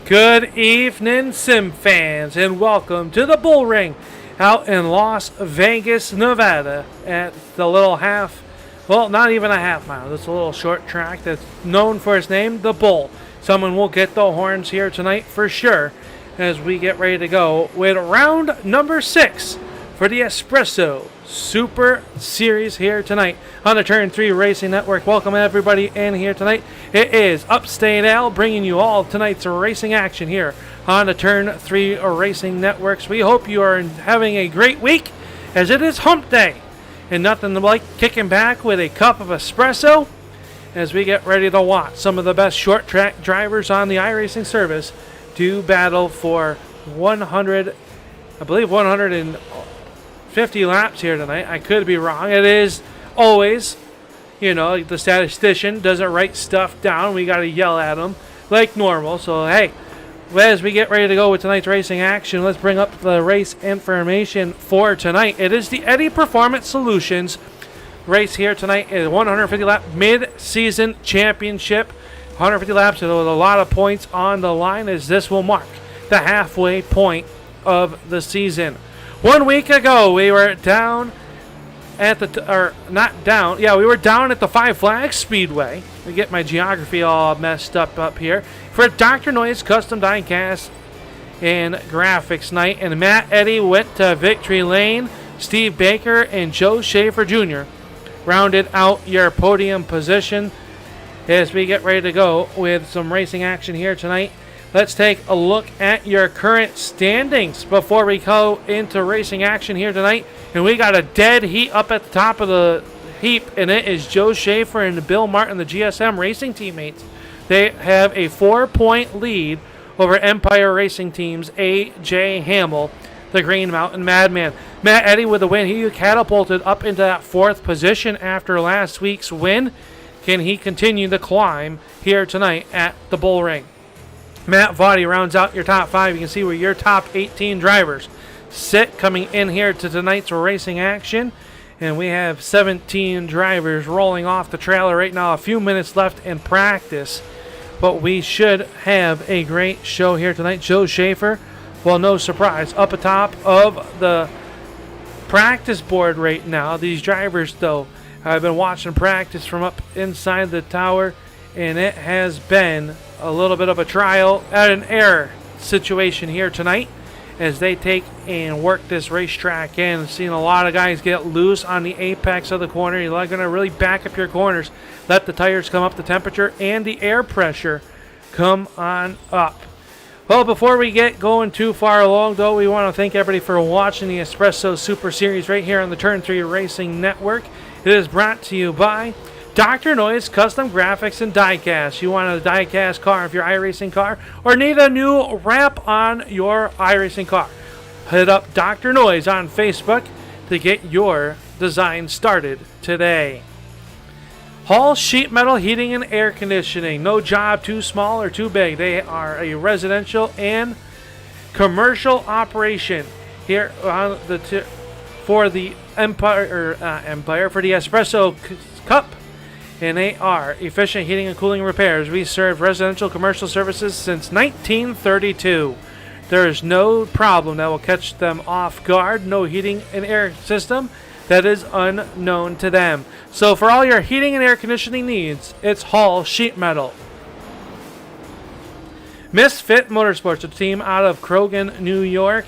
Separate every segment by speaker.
Speaker 1: Good evening, Sim fans, and welcome to the Bullring out in Las Vegas, Nevada at the little not even a half mile. It's a little short track that's known for its name, the Bull. Someone will get the horns here tonight for sure as we get ready to go with round number 6 for the Espresso Super Series here tonight on the Turn 3 Racing Network. Welcome everybody in here tonight. It is Upstate Al bringing you all tonight's racing action here on the Turn 3 Racing Networks. We hope you are having a great week as it is hump day and nothing like kicking back with a cup of espresso as we get ready to watch some of the best short track drivers on the iRacing service do battle for 150 laps here tonight. I could be wrong. It is always, the statistician doesn't write stuff down. We got to yell at him like normal. So, hey, as we get ready to go with tonight's racing action, let's bring up the race information for tonight. It is the Eddy Performance Solutions race here tonight. Is 150 lap mid-season championship. 150 laps with a lot of points on the line as this will mark the halfway point of the season. 1 week ago, we were down at we were down at the Five Flags Speedway. I get my geography all messed up here. For Dr. Noise Custom Diecast and Graphics Night, and Matt Eddy went to Victory Lane. Steve Baker and Joe Schaefer Jr. rounded out your podium position as we get ready to go with some racing action here tonight. Let's take a look at your current standings before we go into racing action here tonight. And we got a dead heat up at the top of the heap, and it is Joe Schaefer and Bill Martin, the GSM racing teammates. They have a 4-point lead over Empire Racing Team's A.J. Hamill, the Green Mountain Madman. Matt Eddy with the win. He catapulted up into that 4th position after last week's win. Can he continue the climb here tonight at the Bullring? Matt Vaughty rounds out your top 5. You can see where your top 18 drivers sit coming in here to tonight's racing action. And we have 17 drivers rolling off the trailer right now. A few minutes left in practice. But we should have a great show here tonight. Joe Schaefer, well, no surprise, up atop of the practice board right now. These drivers, though, I've been watching practice from up inside the tower, and it has been a little bit of a trial and an error situation here tonight as they take and work this racetrack in. Seeing a lot of guys get loose on the apex of the corner. You're going to really back up your corners. Let the tires come up, the temperature and the air pressure come on up. Well, before we get going too far along, though, we want to thank everybody for watching the Espresso Super Series right here on the Turn 3 Racing Network. It is brought to you by Dr. Noise Custom Graphics and Diecast. You want a diecast car if your iRacing car or need a new wrap on your iRacing car? Hit up Dr. Noise on Facebook to get your design started today. Hall Sheet Metal Heating and Air Conditioning. No job too small or too big. They are a residential and commercial operation here on for the Empire for the Espresso Cup. And they are efficient heating and cooling repairs. We serve residential commercial services since 1932. There is no problem that will catch them off guard. No heating and air system that is unknown to them. So for all your heating and air conditioning needs, it's Hall Sheet Metal. Fit Motorsports, a team out of Krogan, New York,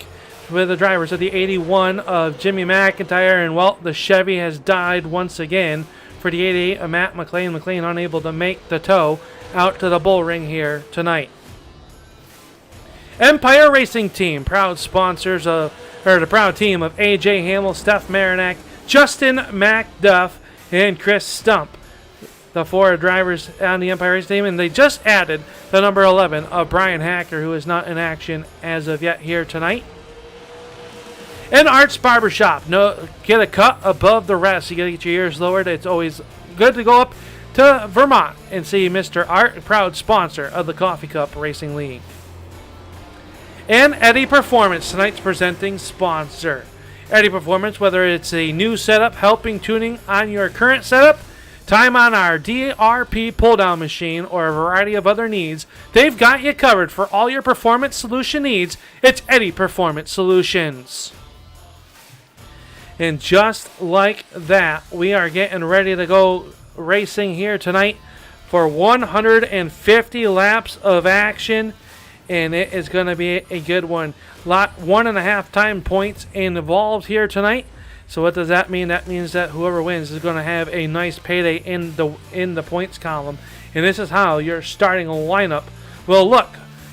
Speaker 1: with the drivers of the 81 of Jimmy Mcintyre, and the Chevy has died once again for the 88 of Matt McLean. McLean unable to make the tow out to the Bullring here tonight. Empire Racing Team, proud sponsors of, the proud team of A.J. Hamill, Steph Marinac, Justin Mcduff, and Chris Stump. The 4 drivers on the Empire Racing Team, and they just added the number 11 of Brian Hacker, who is not in action as of yet here tonight. And Arts Barbershop. Get a cut above the rest. You got to get your ears lowered. It's always good to go up to Vermont and see Mr. Art, proud sponsor of the Coffee Cup Racing League. And Eddy Performance, tonight's presenting sponsor. Eddy Performance, whether it's a new setup helping tuning on your current setup time on our DRP pull-down machine, or a variety of other needs, they've got you covered for all your performance solution needs. It's Eddie Performance Solutions. And just like that, we are getting ready to go racing here tonight for 150 laps of action, and it is going to be a good one. 1.5 time points involved here tonight. So what does that mean? That means that whoever wins is going to have a nice payday in the points column. And this is how your starting lineup will look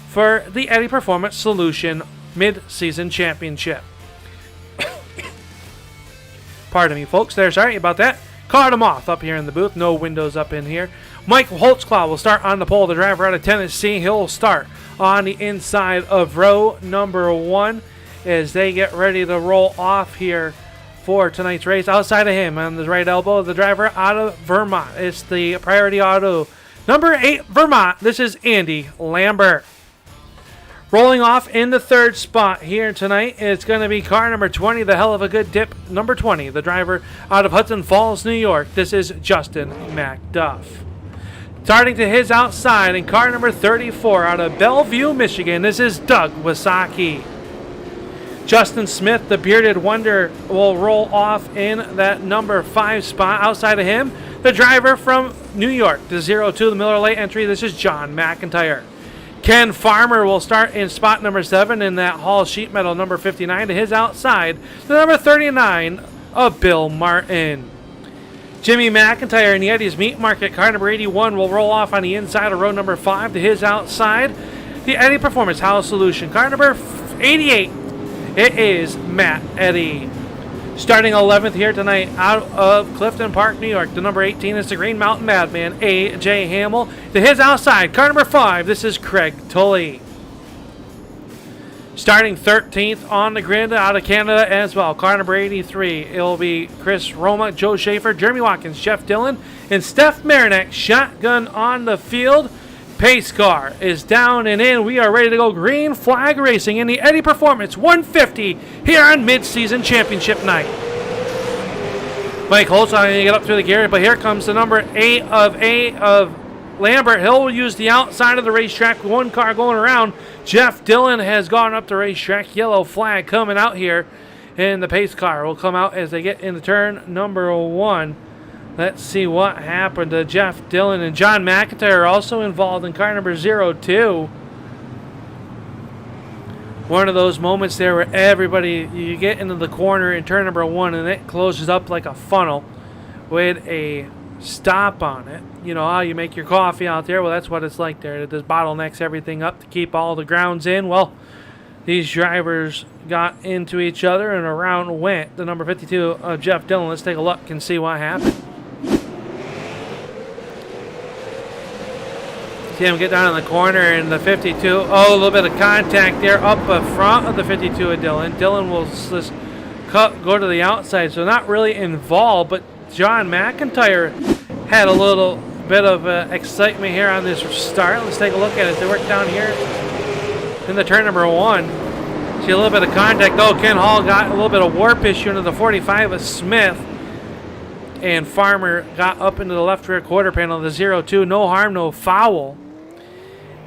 Speaker 1: for the Eddie Performance Solution Mid-Season Championship. Pardon me, folks. There, sorry about that. Caught him off up here in the booth. No windows up in here. Mike Holtzclaw will start on the pole. The driver out of Tennessee. He'll start on the inside of row number 1 as they get ready to roll off here for tonight's race. Outside of him on the right elbow, the driver out of Vermont. It's the Priority Auto number 8 Vermont. This is Andy Lambert. Rolling off in the third spot here tonight, it's going to be car number 20, the hell of a good dip, number 20, the driver out of Hudson Falls, New York. This is Justin Mcduff. Starting to his outside in car number 34 out of Bellevue, Michigan, this is Doug Wasaki. Justin Smith, the bearded wonder, will roll off in that number 5 spot. Outside of him, the driver from New York, the 02, the Miller Lite entry. This is John McIntyre. Ken Farmer will start in spot number 7 in that Hall Sheet Metal number 59. To his outside, the number 39 of Bill Martin. Jimmy McIntyre in the Eddie's Meat Market, car number 81, will roll off on the inside of row number 5. To his outside, the Eddie Performance House Solution, car number 88. It is Matt Eddy. Starting 11th here tonight out of Clifton Park, New York. The number 18 is the Green Mountain Madman, A.J. Hamill. To his outside, car number 5, this is Craig Tully. Starting 13th on the grid out of Canada as well. Car number 83, it'll be Chris Roma, Joe Schaefer, Jeremy Watkins, Jeff Dillon, and Steph Marinak. Shotgun on the field. Pace car is down and in. We are ready to go green flag racing in the Eddie Performance 150 here on Mid-Season Championship night. Mike Holtz going to get up through the gear, but here comes the number 8 of Lambert. He'll use the outside of the racetrack. One car going around. Jeff Dillon has gone up the racetrack. Yellow flag coming out here, and the pace car will come out as they get into turn number 1. Let's see what happened to Jeff Dillon, and John McIntyre also involved in car number 02. One of those moments there where everybody, you get into the corner in turn number 1 and it closes up like a funnel with a stop on it. You know how you make your coffee out there? Well, that's what it's like there. It just bottlenecks everything up to keep all the grounds in. Well, these drivers got into each other and around went the number 52 of Jeff Dillon. Let's take a look and see what happened. See him get down in the corner in the 52. Oh, a little bit of contact there up front of the 52 of Dillon. Dillon will just go to the outside, so not really involved, but John McIntyre had a little bit of excitement here on this start. Let's take a look at it. They work down here in the turn number 1. See a little bit of contact. Oh, Ken Hall got a little bit of warp issue into the 45 of Smith. And Farmer got up into the left rear quarter panel of the 02. No harm, no foul.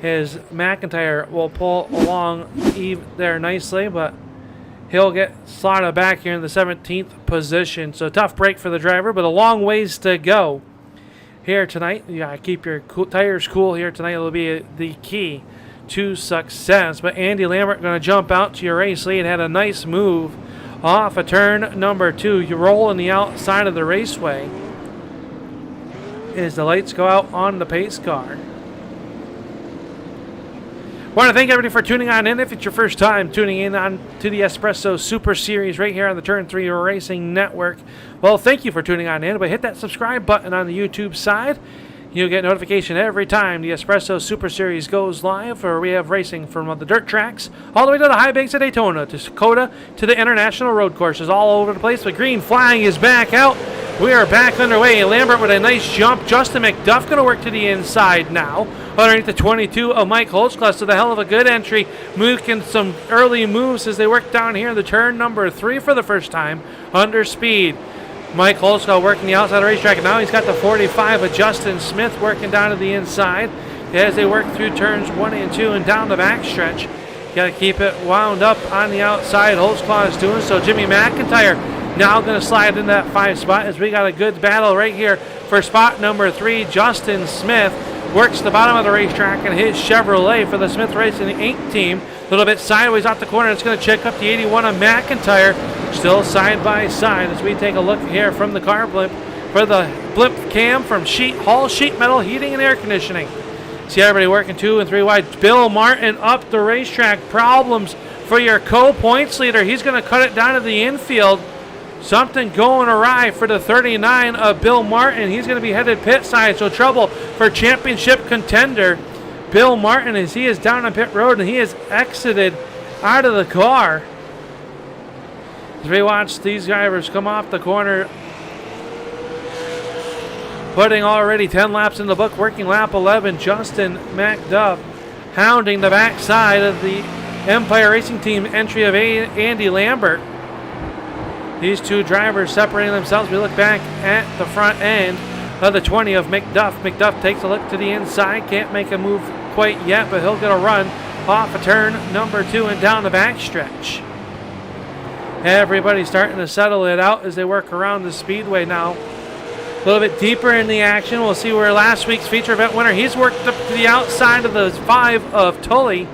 Speaker 1: As McIntyre will pull along there nicely, but he'll get slotted back here in the 17th position. So tough break for the driver, but a long ways to go here tonight. You gotta keep your tires cool here tonight. It'll be the key to success. But Andy Lambert going to jump out to your race lead. Had a nice move off of turn number 2. You roll on the outside of the raceway as the lights go out on the pace car. Want to thank everybody for tuning on in. If it's your first time tuning in on to the Espresso Super Series right here on the Turn 3 Racing Network, well, thank you for tuning on in. But hit that subscribe button on the YouTube side. You'll get notification every time the Espresso Super Series goes live, where we have racing from the dirt tracks all the way to the high banks of Daytona, to Dakota, to the international road courses all over the place. The green flag is back out. We are back underway. Lambert with a nice jump. Justin Mcduff going to work to the inside now. Underneath the 22 of Mike Holtzclaw. So the hell of a good entry. Making some early moves as they work down here in the turn number 3 for the first time. Under speed. Mike Holscott working the outside of the racetrack. And now he's got the 45 of Justin Smith working down to the inside as they work through turns 1 and 2 and down the backstretch. Got to keep it wound up on the outside. Holscott is doing so. Jimmy McIntyre now going to slide in that 5 spot as we got a good battle right here for spot number 3. Justin Smith works the bottom of the racetrack and hits Chevrolet for the Smith Racing Inc. team. A little bit sideways off the corner. It's going to check up the 81 of McIntyre. Still side by side as we take a look here from the car blimp for the blimp cam from Hall Sheet Metal Heating and Air Conditioning. See everybody working 2 and 3 wide. Bill Martin up the racetrack. Problems for your co-points leader. He's going to cut it down to the infield. Something going awry for the 39 of Bill Martin. He's going to be headed pit side, so trouble for championship contender Bill Martin as he is down on pit road and he is exited out of the car. As we watch these drivers come off the corner, putting already 10 laps in the book, working lap 11, Justin Mcduff hounding the backside of the Empire Racing Team entry of Andy Lambert. These two drivers separating themselves. We look back at the front end of the 20 of Mcduff. Mcduff takes a look to the inside. Can't make a move quite yet, but he'll get a run off of turn number 2 and down the backstretch. Everybody's starting to settle it out as they work around the speedway now. A little bit deeper in the action. We'll see where last week's feature event winner, he's worked up to the outside of the 5 of Tully.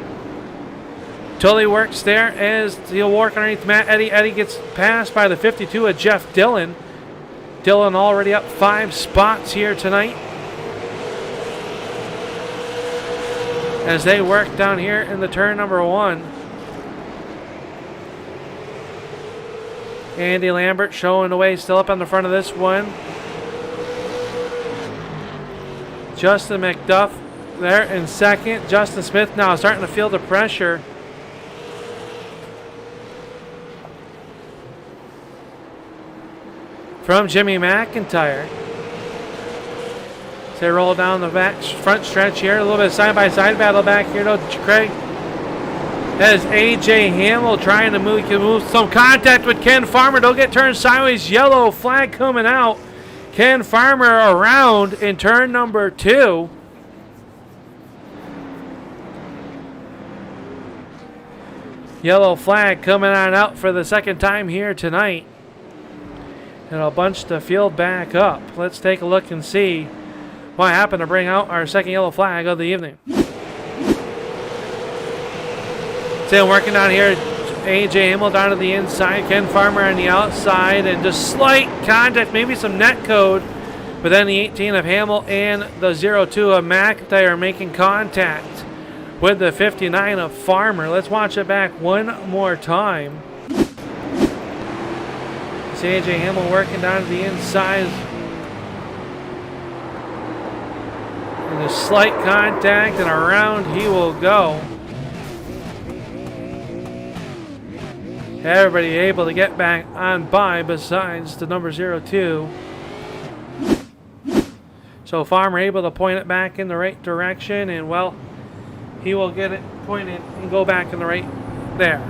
Speaker 1: Tully works there as he'll work underneath Matt Eddy. Eddy gets passed by the 52 of Jeff Dillon. Dillon already up 5 spots here tonight as they work down here in the turn number 1. Andy Lambert showing the way, still up on the front of this one. Justin Mcduff there in second. Justin Smith now starting to feel the pressure. From Jimmy McIntyre. As they roll down the front stretch here. A little bit of side-by-side battle back here to Craig. That is A.J. Hamill trying to move some contact with Ken Farmer. Don't get turned sideways. Yellow flag coming out. Ken Farmer around in turn number 2. Yellow flag coming on out for the second time here tonight. And I'll bunch the field back up. Let's take a look and see what happened to bring out our second yellow flag of the evening. So working down here, A.J. Hamill down to the inside, Ken Farmer on the outside, and just slight contact, maybe some net code. But then the 18 of Hamill and the 02 of McIntyre are making contact with the 59 of Farmer. Let's watch it back one more time. It's A.J. Hamill working down to the inside. And a slight contact, and around he will go. Everybody able to get back on by besides the number 02. So Farmer able to point it back in the right direction, and well, he will get it pointed and go back in the right there.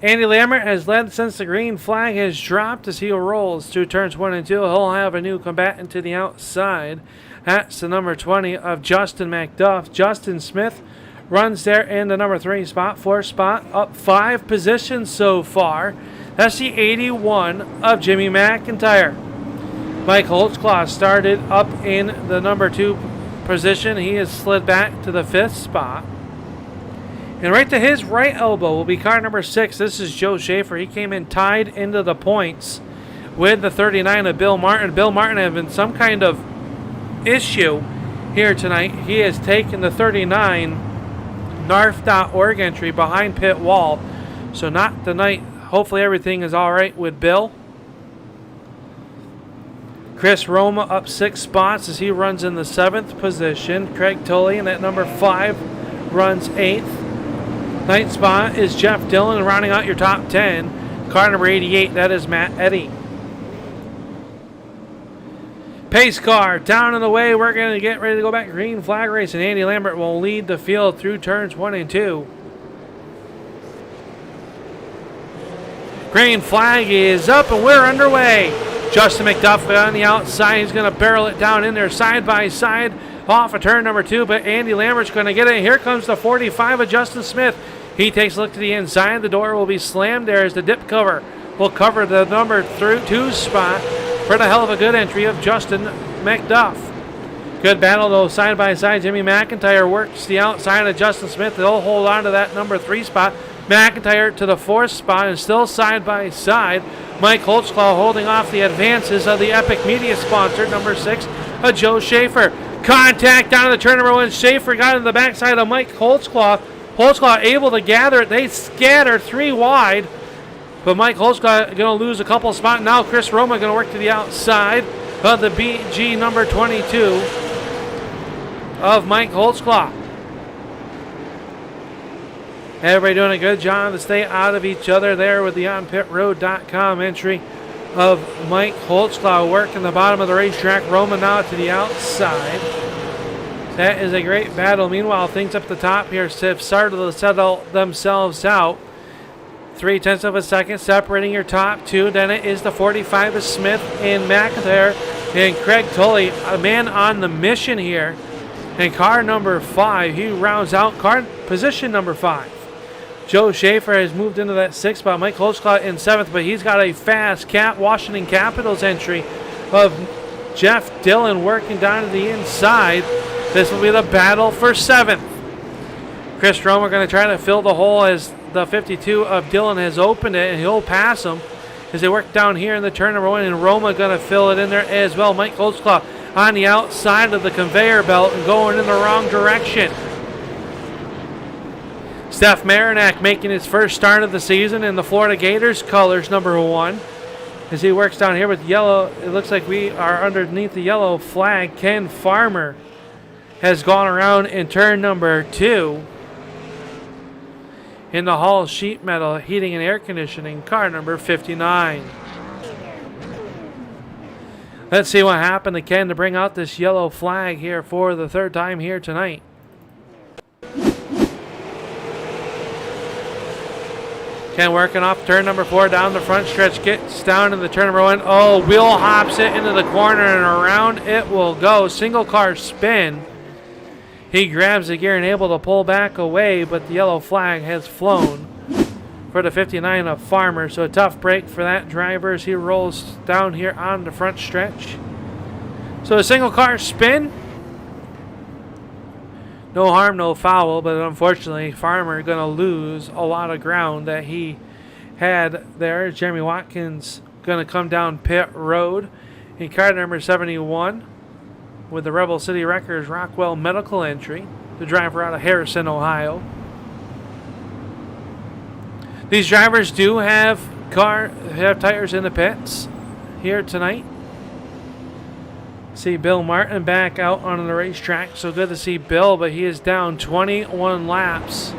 Speaker 1: Andy Lambert has led since the green flag has dropped as he rolls through turns 1 and 2. He'll have a new combatant to the outside. That's the number 20 of Justin Mcduff. Justin Smith runs there in the number 3 spot, 4th spot, up 5 positions so far. That's the 81 of Jimmy Mcintyre. Mike Holtzclaw started up in the number 2 position. He has slid back to the 5th spot. And right to his right elbow will be car number 6. This is Joe Schaefer. He came in tied into the points with the 39 of Bill Martin. Bill Martin having some kind of issue here tonight. He has taken the 39 narf.org entry behind pit wall. So not tonight. Hopefully everything is all right with Bill. Chris Roma up 6 spots as he runs in the 7th position. Craig Tully in at number 5 runs 8th. 9th spot is Jeff Dillon, rounding out your top 10. Car number 88, that is Matt Eddy. Pace car down and away. We're going to get ready to go back. Green flag race, and Andy Lambert will lead the field through turns 1 and 2. Green flag is up, and we're underway. Justin Mcduff on the outside. He's going to barrel it down in there side by side off of turn number 2, but Andy Lambert's going to get it. Here comes the 45 of Justin Smith. He takes a look to the inside. The door will be slammed. There's the dip cover. Will cover the number 2 spot for the hell of a good entry of Justin Mcduff. Good battle, though, side by side. Jimmy Mcintire works the outside of Justin Smith. They'll hold on to that number 3 spot. Mcintire to the 4th spot and still side by side. Mike Holtzclaw holding off the advances of the Epic Media sponsor, number 6, Joe Schaefer. Contact down to the turn number 1. Schaefer got in the backside of Mike Holtzclaw. Holtzclaw able to gather it. They scatter 3 wide. But Mike Holtzclaw going to lose a couple spots. Now Chris Roma going to work to the outside of the BG number 22 of Mike Holtzclaw. Everybody doing a good job to stay out of each other there with the onpitroad.com entry of Mike Holtzclaw working the bottom of the racetrack. Roma now to the outside. That is a great battle. Meanwhile, things up the top here have started to settle themselves out. 0.3 of a second separating your top 2. Then it is the 45 of Smith and Mcintire and Craig Tully, a man on the mission here. And car number 5, he rounds out car position number 5. Joe Schaefer has moved into that 6th spot. Mike Holtzclaw in 7th, but he's got a fast Washington Capitals entry of Jeff Dillon working down to the inside. This will be the battle for 7th. Chris Roma going to try to fill the hole as the 52 of Dillon has opened it, and he'll pass him as they work down here in the turn number 1, and Roma going to fill it in there as well. Mike Holtzclaw on the outside of the conveyor belt and going in the wrong direction. Steph Marinac making his first start of the season in the Florida Gators colors, number 1. As he works down here with yellow, it looks like we are underneath the yellow flag. Ken Farmer has gone around in turn number 2. In the Hall Sheet Metal Heating and Air Conditioning, car number 59. Let's see what happened to Ken to bring out this yellow flag here for the 3rd time here tonight. Ken working off turn number 4 down the front stretch, gets down to the turn number 1. Oh, wheel hops it into the corner and around it will go. Single car spin. He grabs the gear and able to pull back away, but the yellow flag has flown for the 59 of Farmer. So a tough break for that driver as he rolls down here on the front stretch. So a single car spin. No harm, no foul, but unfortunately Farmer going to lose a lot of ground that he had there. Jeremy Watkins going to come down pit road in car number 71. With the Rebel City Wreckers Rockwell medical entry, the driver out of Harrison, Ohio. These drivers do have tires in the pits here tonight. See Bill Martin back out on the racetrack, so good to see Bill, but he is down 21 laps.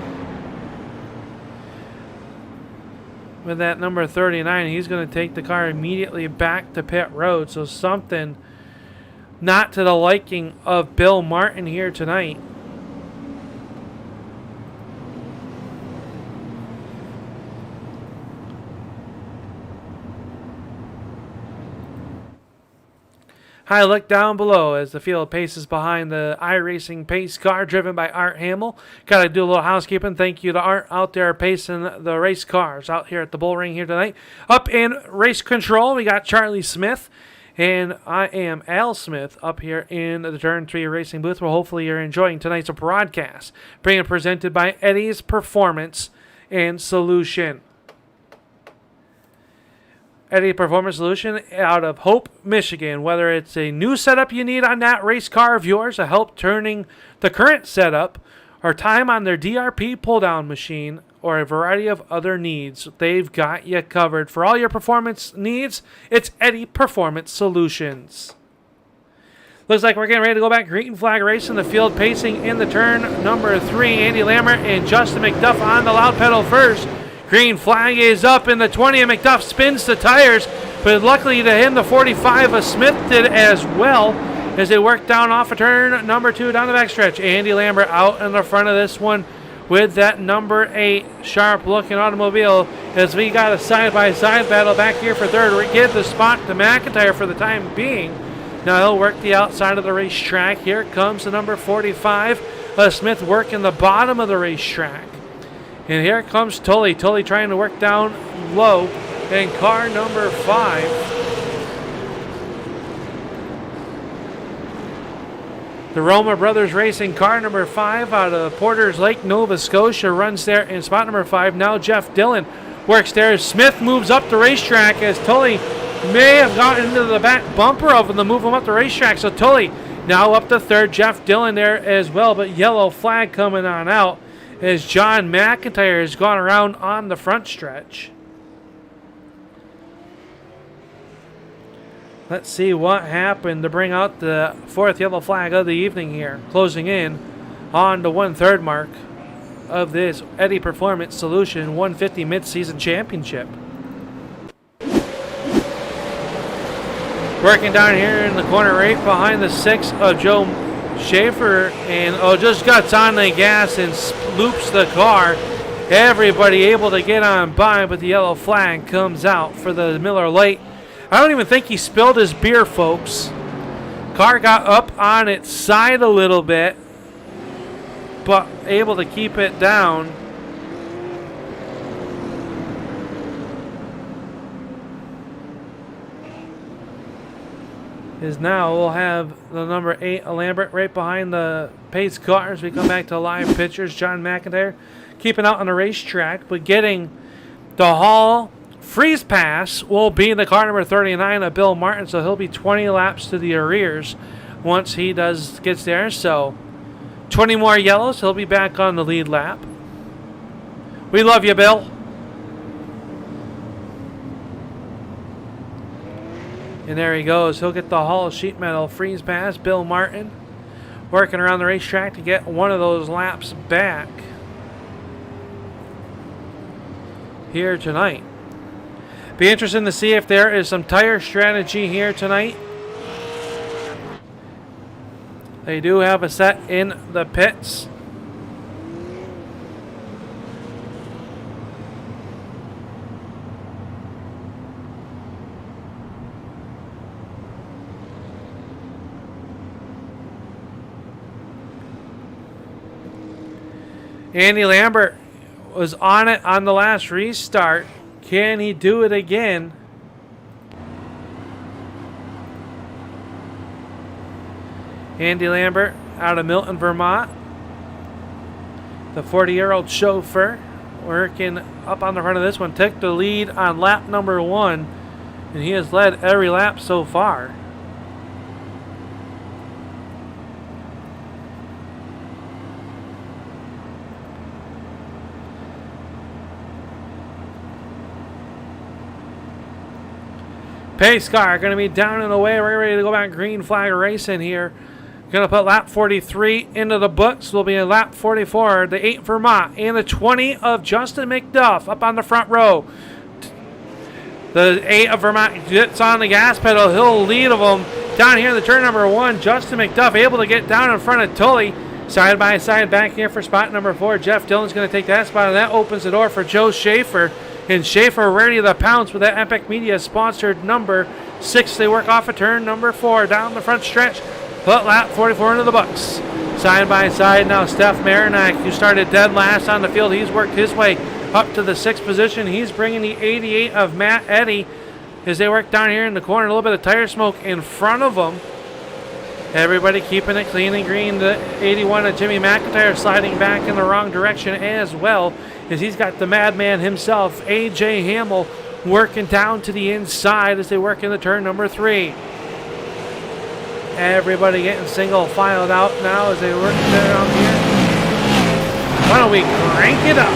Speaker 1: With that number 39, he's going to take the car immediately back to pit road, so something not to the liking of Bill Martin here tonight. High look down below as the field paces behind the iRacing pace car driven by Art Hamill. Got to do a little housekeeping. Thank you to Art out there pacing the race cars out here at the Bullring here tonight. Up in race control, we got Charlie Smith. And I am Al Smith up here in the Turn 3 Racing booth, where hopefully you're enjoying tonight's broadcast. Being presented by Eddie's Performance and Solution. Eddie Performance Solution out of Hope, Michigan. Whether it's a new setup you need on that race car of yours to help turning the current setup, or time on their DRP pull-down machine, or a variety of other needs, they've got you covered. For all your performance needs, it's Eddie Performance Solutions. Looks like we're getting ready to go back. Green flag racing, the field pacing in the turn number 3. Andy Lambert and Justin Mcduff on the loud pedal first. Green flag is up in the 20, and Mcduff spins the tires, but luckily to him, the 45 Smith did as well as they work down off of turn number 2 down the backstretch. Andy Lambert out in the front of this one with that number 8 sharp-looking automobile as we got a side-by-side battle back here for third. We give the spot to McIntyre for the time being. Now he'll work the outside of the racetrack. Here comes the number 45. Smith working the bottom of the racetrack. And here comes Tully. Tully trying to work down low in car number 5. The Roma Brothers Racing car number 5 out of Porters Lake, Nova Scotia runs there in spot number 5. Now Jeff Dillon works there. Smith moves up the racetrack as Tully may have gotten into the back bumper of him to move him up the racetrack. So Tully now up to third. Jeff Dillon there as well, but yellow flag coming on out as John McIntyre has gone around on the front stretch. Let's see what happened to bring out the 4th yellow flag of the evening here. Closing in on the 1/3 mark of this Eddie Performance Solution 150 Midseason Championship. Working down here in the corner right behind the 6 of Joe Schaefer, and just guts on the gas and loops the car. Everybody able to get on by, but the yellow flag comes out for the Miller Lite. I don't even think he spilled his beer, folks. Car got up on its side a little bit, but able to keep it down. Is now we'll have the number 8 Lambert right behind the pace car as we come back to live pictures. John McIntyre keeping out on the racetrack, but getting the Hall freeze pass will be the car number 39 of Bill Martin, so he'll be 20 laps to the arrears once he gets there. So 20 more yellows, he'll be back on the lead lap. We love you, Bill. And there he goes. He'll get the Hall sheet metal freeze pass. Bill Martin working around the racetrack to get one of those laps back here tonight. Be interesting to see if there is some tire strategy here tonight. They do have a set in the pits. Andy Lambert was on it on the last restart. Can he do it again? Andy Lambert out of Milton, Vermont. The 40-year-old chauffeur working up on the front of this one. Took the lead on lap number 1, and he has led every lap so far. Pace car going to be down and away. We're ready to go back green flag racing here. Going to put lap 43 into the books. Will be in lap 44. The 8 Vermont and the 20 of Justin Mcduff up on the front row. The 8 of Vermont gets on the gas pedal. He'll lead of them down here in the turn number 1. Justin Mcduff able to get down in front of Tully. Side by side back here for spot number 4. Jeff Dillon's going to take that spot, and that opens the door for Joe Schaefer. And Schaefer ready to pounce with that Epic Media sponsored number 6. They work off of turn number 4 down the front stretch. Put lap 44 into the books. Side by side now Steph Marinak, who started dead last on the field. He's worked his way up to the 6th position. He's bringing the 88 of Matt Eddy as they work down here in the corner. A little bit of tire smoke in front of them. Everybody keeping it clean and green. The 81 of Jimmy McIntyre sliding back in the wrong direction as well, as he's got the madman himself, A.J. Hamill, working down to the inside as they work in the turn number 3. Everybody getting single filed out now as they work down here. Why don't we crank it up?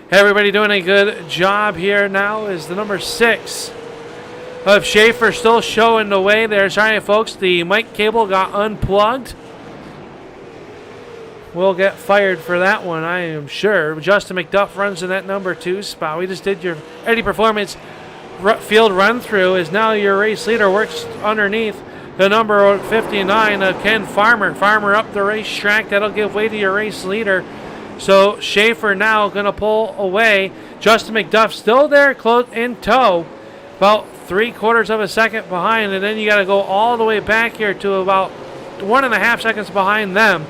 Speaker 1: Everybody doing a good job here now is the number 6 of Schaefer still showing the way there. Sorry, folks, the mic cable got unplugged. We'll get fired for that one, I am sure. Justin Mcduff runs in that number 2 spot. We just did your Eddie Performance field run through. Is now your race leader, works underneath the number 59 of Ken Farmer. Farmer up the racetrack. That'll give way to your race leader. So Schaefer now going to pull away. Justin Mcduff still there, close in tow, about 3/4 of a second behind, and then you got to go all the way back here to about 1.5 seconds behind them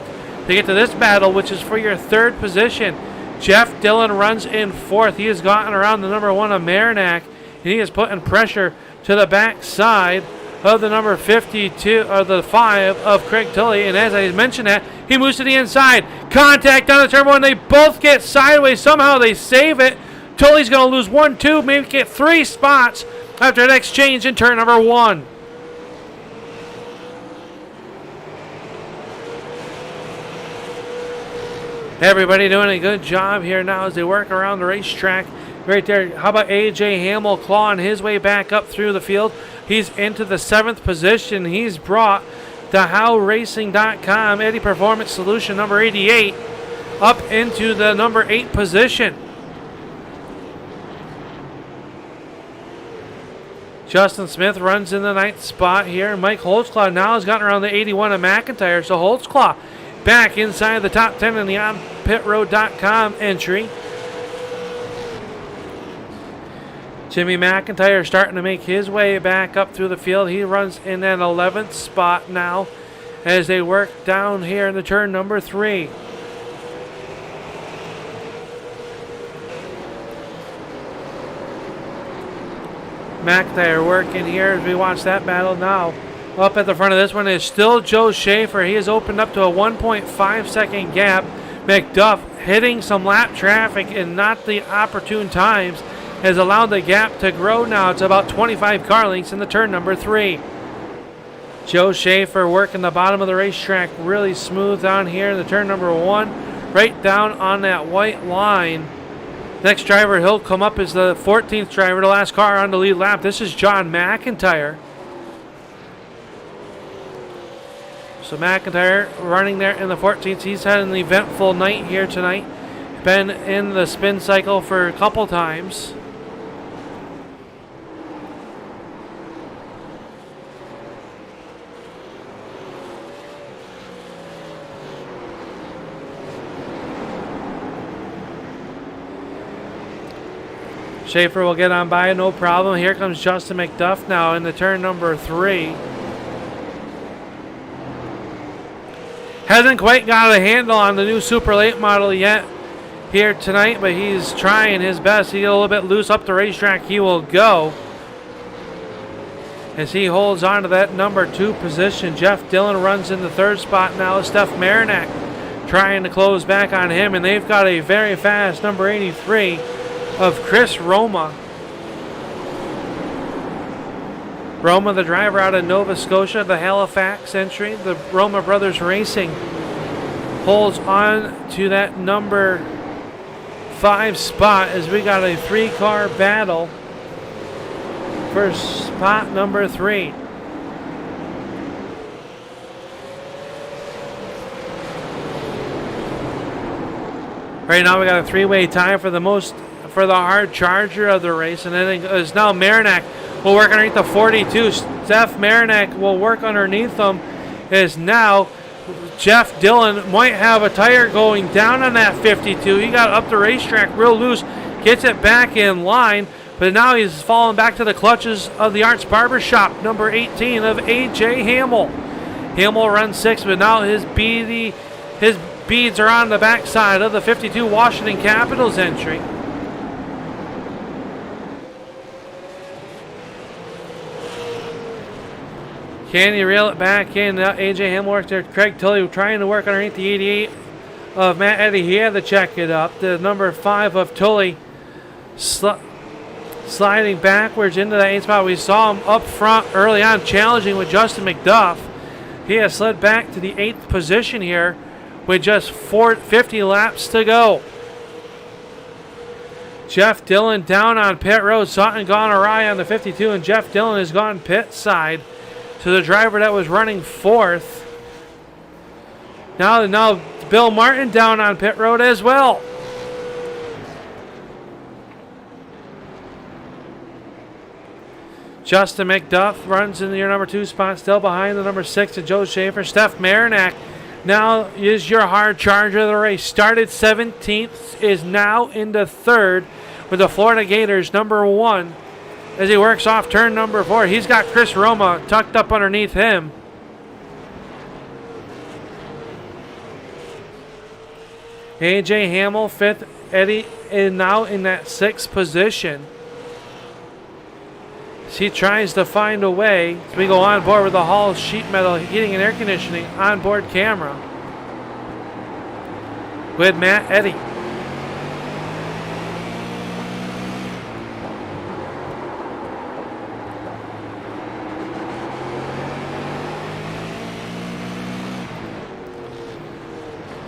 Speaker 1: to get to this battle, which is for your 3rd position. Jeff Dillon runs in 4th. He has gotten around the number 1 of Marinac, and he is putting pressure to the back side of the number 52, or the 5 of Craig Tully. And as I mentioned that, he moves to the inside. Contact on the turn 1. They both get sideways. Somehow they save it. Tully's going to lose 1, 2, maybe get 3 spots after an exchange in turn number 1. Everybody doing a good job here now as they work around the racetrack. Right there. How about A.J. Hamill clawing his way back up through the field? He's into the 7th position. He's brought the HowRacing.com Eddie Performance Solution number 88 up into the number 8 position. Justin Smith runs in the 9th spot here. Mike Holtzclaw now has gotten around the 81 of McIntyre. So Holtzclaw back inside the top 10 in the OnPitRoad.com entry. Jimmy McIntyre starting to make his way back up through the field. He runs in that 11th spot now as they work down here in the turn number 3. McIntyre working here as we watch that battle now. Up at the front of this one is still Joe Schaefer. He has opened up to a 1.5 second gap. Mcduff hitting some lap traffic and not the opportune times has allowed the gap to grow now. It's about 25 car lengths in the turn number 3. Joe Schaefer working the bottom of the racetrack really smooth down here in the turn number 1. Right down on that white line. Next driver, he'll come up as the 14th driver, the last car on the lead lap. This is John McIntyre. So McIntyre running there in the 14th. He's had an eventful night here tonight. Been in the spin cycle for a couple times. Schaefer will get on by, no problem. Here comes Justin Mcduff now in the turn number 3. Hasn't quite got a handle on the new Super Late model yet here tonight, but he's trying his best. He get a little bit loose up the racetrack. He will go as he holds on to that number 2 position. Jeff Dillon runs in the 3rd spot now. Steph Marinac trying to close back on him, and they've got a very fast number 83 of Chris Roma. Roma, the driver out of Nova Scotia, the Halifax entry. The Roma Brothers Racing holds on to that number 5 spot as we got a 3-car battle for spot number 3. Right now we got a 3-way tie for the hard charger of the race, and then it is now Marinac will work underneath the 42. Steph Marinac will work underneath them. Is now Jeff Dillon might have a tire going down on that 52. He got up the racetrack real loose, gets it back in line, but now he's falling back to the clutches of the Arts Barber Shop, number 18 of A.J. Hamill. Hamill runs 6, but now his beads are on the backside of the 52 Washington Capitals entry. Can he reel it back in? A.J. Hamill works there. Craig Tully trying to work underneath the 88 of Matt Eddy. He had to check it up. The number 5 of Tully sliding backwards into that 8th spot. We saw him up front early on challenging with Justin Mcduff. He has slid back to the 8th position here with just 50 laps to go. Jeff Dillon down on pit road. Something gone awry on the 52, and Jeff Dillon has gone pit side to the driver that was running fourth. Now Bill Martin down on pit road as well. Justin Mcduff runs in your number 2 spot, still behind the number 6 of Joe Schaefer. Steph Marinac now is your hard charger of the race. Started 17th, is now into 3rd with the Florida Gators, number 1. As he works off turn number 4, he's got Chris Roma tucked up underneath him. AJ Hamill, 5th. Eddie is now in that 6th position. He tries to find a way. So we go on board with the Hall sheet metal heating and air conditioning onboard camera with Matt Eddy.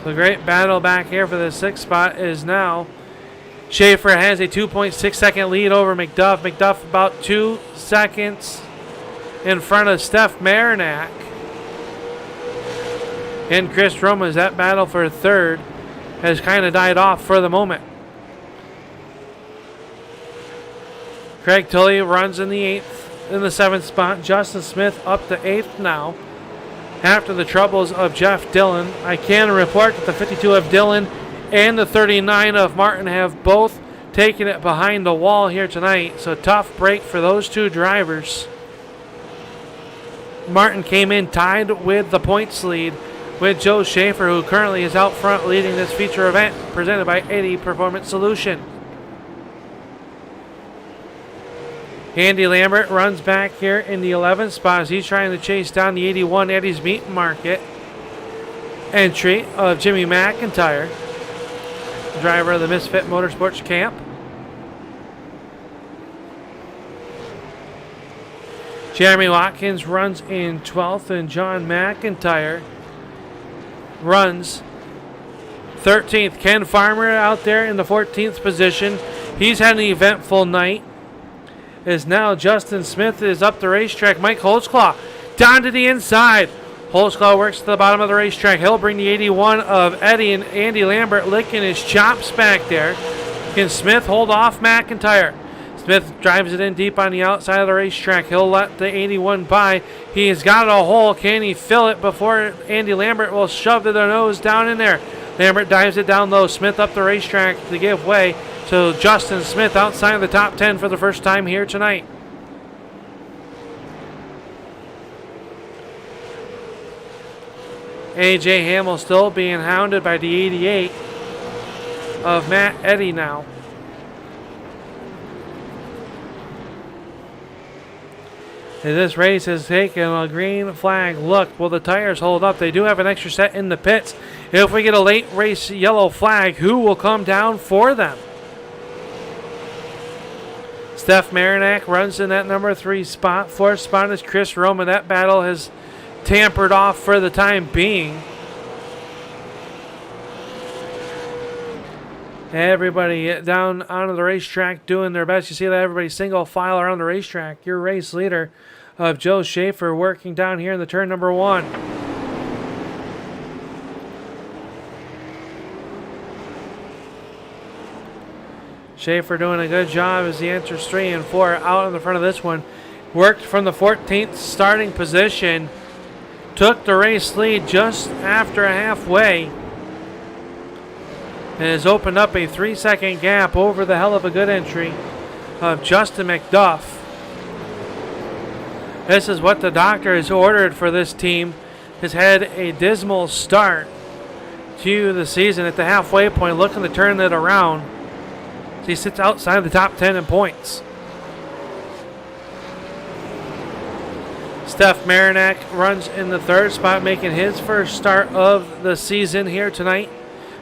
Speaker 1: The great battle back here for the 6th spot is now Schaefer has a 2.6 second lead over Mcduff. Mcduff about 2 seconds in front of Steph Marinac. And Chris Roma, that battle for 3rd has kind of died off for the moment. Craig Tully runs in the 8th, in the 7th spot. Justin Smith up to 8th now. After the troubles of Jeff Dillon, I can report that the 52 of Dillon and the 39 of Martin have both taken it behind the wall here tonight. So tough break for those 2 drivers. Martin came in tied with the points lead with Joe Schaefer, who currently is out front leading this feature event presented by Eddy Performance Solution. Andy Lambert runs back here in the 11th spot as he's trying to chase down the 81 Eddie's Meat Market entry of Jimmy Mcintire, driver of the Fit Motorsports camp. Jeremy Watkins runs in 12th, and John Mcintire runs 13th. Ken Farmer out there in the 14th position. He's had an eventful night. Is now Justin Smith is up the racetrack. Mike Holtzclaw down to the inside. Holtzclaw works to the bottom of the racetrack. He'll bring the 81 of Eddie, and Andy Lambert licking his chops back there. Can Smith hold off Mcintire? Smith drives it in deep on the outside of the racetrack. He'll let the 81 by. He has got a hole. Can he fill it before Andy Lambert will shove the nose down in there? Lambert dives it down low. Smith up the racetrack to give way. So Justin Smith outside of the top 10 for the first time here tonight. AJ Hamill still being hounded by the 88 of Matt Eddy now. And this race has taken a green flag look. Will the tires hold up? They do have an extra set in the pits. If we get a late race yellow flag, who will come down for them? Steph Marinac runs in that number 3 spot. 4th spot is Chris Roma. That battle has tampered off for the time being. Everybody down onto the racetrack doing their best. You see that everybody single file around the racetrack. Your race leader of Joe Schaefer working down here in the turn number 1. Schaefer doing a good job as he enters 3 and 4 out in the front of this one. Worked from the 14th starting position. Took the race lead just after halfway. And has opened up a 3-second gap over the hell of a good entry of Justin Mcduff. This is what the doctor has ordered for this team. Has had a dismal start to the season at the halfway point, looking to turn it around. He sits outside the top 10 in points. Steph Marinac runs in the 3rd spot, making his first start of the season here tonight.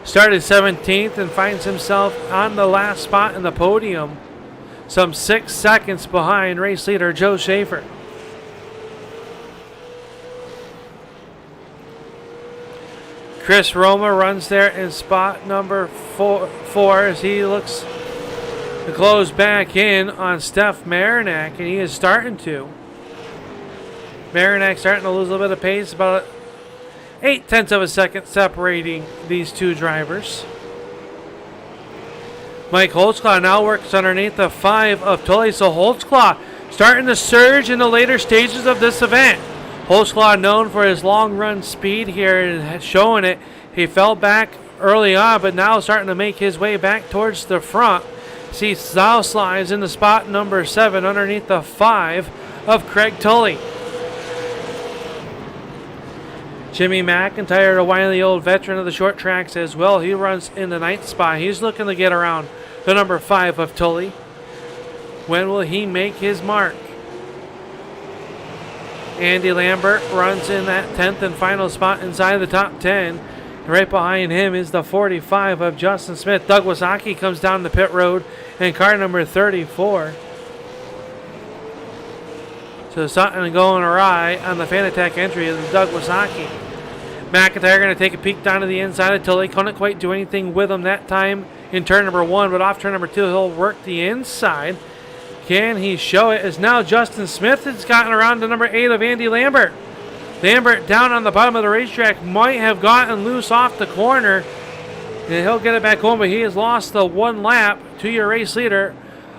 Speaker 1: Started 17th and finds himself on the last spot in the podium, some 6 seconds behind race leader Joe Schaefer. Chris Roma runs there in spot number 4 as he looks to close back in on Steph Marinac, and he is starting to. Marinac starting to lose a little bit of pace, about 0.8 of a second separating these two drivers. Mike Holtzclaw now works underneath the 5 of Tully, so Holtzclaw starting to surge in the later stages of this event. Holtzclaw known for his long run speed here and showing it. He fell back early on, but now starting to make his way back towards the front. See Zauslai is in the spot number 7 underneath the 5 of Craig Tully. Jimmy Mcintyre, a wily old veteran of the short tracks as well. He runs in the 9th spot. He's looking to get around the number 5 of Tully. When will he make his mark? Andy Lambert runs in that 10th and final spot inside the top 10. Right behind him is the 45 of Justin Smith. Doug Wasaki comes down the pit road in car number 34. So something going awry on the Fanatec entry of Doug Wasaki. McIntyre going to take a peek down to the inside of Tully. Couldn't quite do anything with him that time in turn number 1, but off turn number 2, he'll work the inside. Can he show it? As now Justin Smith has gotten around to number 8 of Andy Lambert. Lambert down on the bottom of the racetrack, might have gotten loose off the corner, and he'll get it back home, but he has lost the 1 lap to your race leader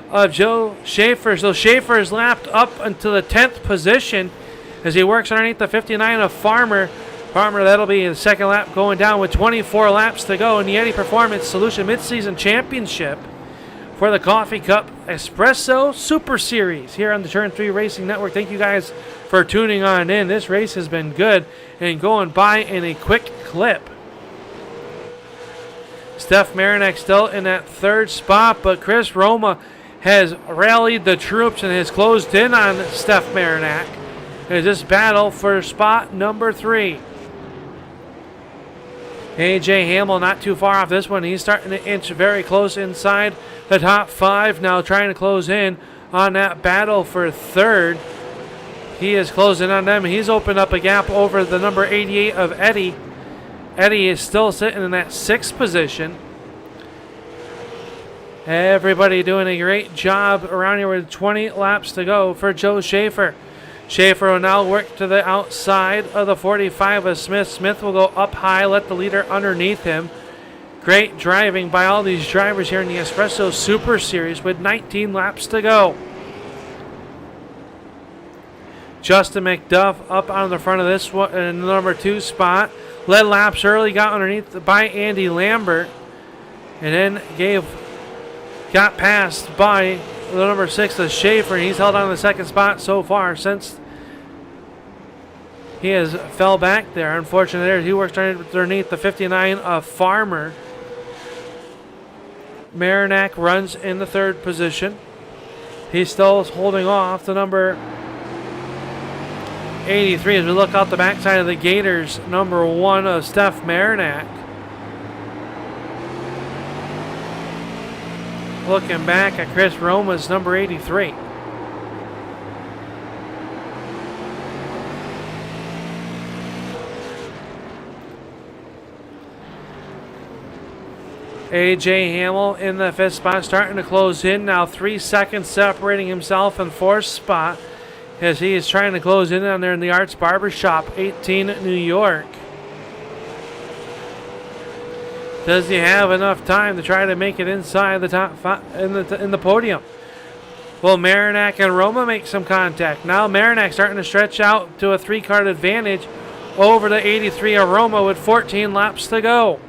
Speaker 1: of Joe Schaefer. So Schaefer is lapped up into the 10th position as he works underneath the 59 of Farmer. Farmer, that'll be the second lap going down with 24 laps to go in the Eddie Performance Solution Midseason Championship for the Coffee Cup Espresso Super Series here on the Turn 3 Racing Network. Thank you guys for tuning on in. This race has been good and going by in a quick clip. Steph Marinac still in that 3rd spot, but Chris Roma has rallied the troops and has closed in on Steph Marinac as this battle for spot number 3. AJ Hamill not too far off this one. He's starting to inch very close inside the top 5, now trying to close in on that battle for 3rd. He is closing on them. He's opened up a gap over the number 88 of Eddie. Eddie is still sitting in that 6th position. Everybody doing a great job around here with 20 laps to go for Joe Schaefer. Schaefer will now work to the outside of the 45 of Smith. Smith will go up high, let the leader underneath him. Great driving by all these drivers here in the Espresso Super Series with 19 laps to go. Justin Mcduff up on the front of this one in the number 2 spot. Led laps early, got underneath by Andy Lambert, and then got passed by the number 6 of Schaefer, and he's held on the 2nd spot so far since he has fell back there. Unfortunately, he works underneath the 59 of Farmer. Marinac runs in the 3rd position. He's still holding off the number 83 as we look out the backside of the Gators, number 1 of Steph Marinac. Looking back at Chris Roma's number 83. AJ Hamill in the 5th spot, starting to close in now. 3 seconds separating himself in 4th spot as he is trying to close in on there in the Arts Barbershop, 18 New York. Does he have enough time to try to make it inside the top 5 in the podium? Will Marinac and Roma make some contact? Now Marinac starting to stretch out to a 3-car advantage over the 83 of Roma with 14 laps to go.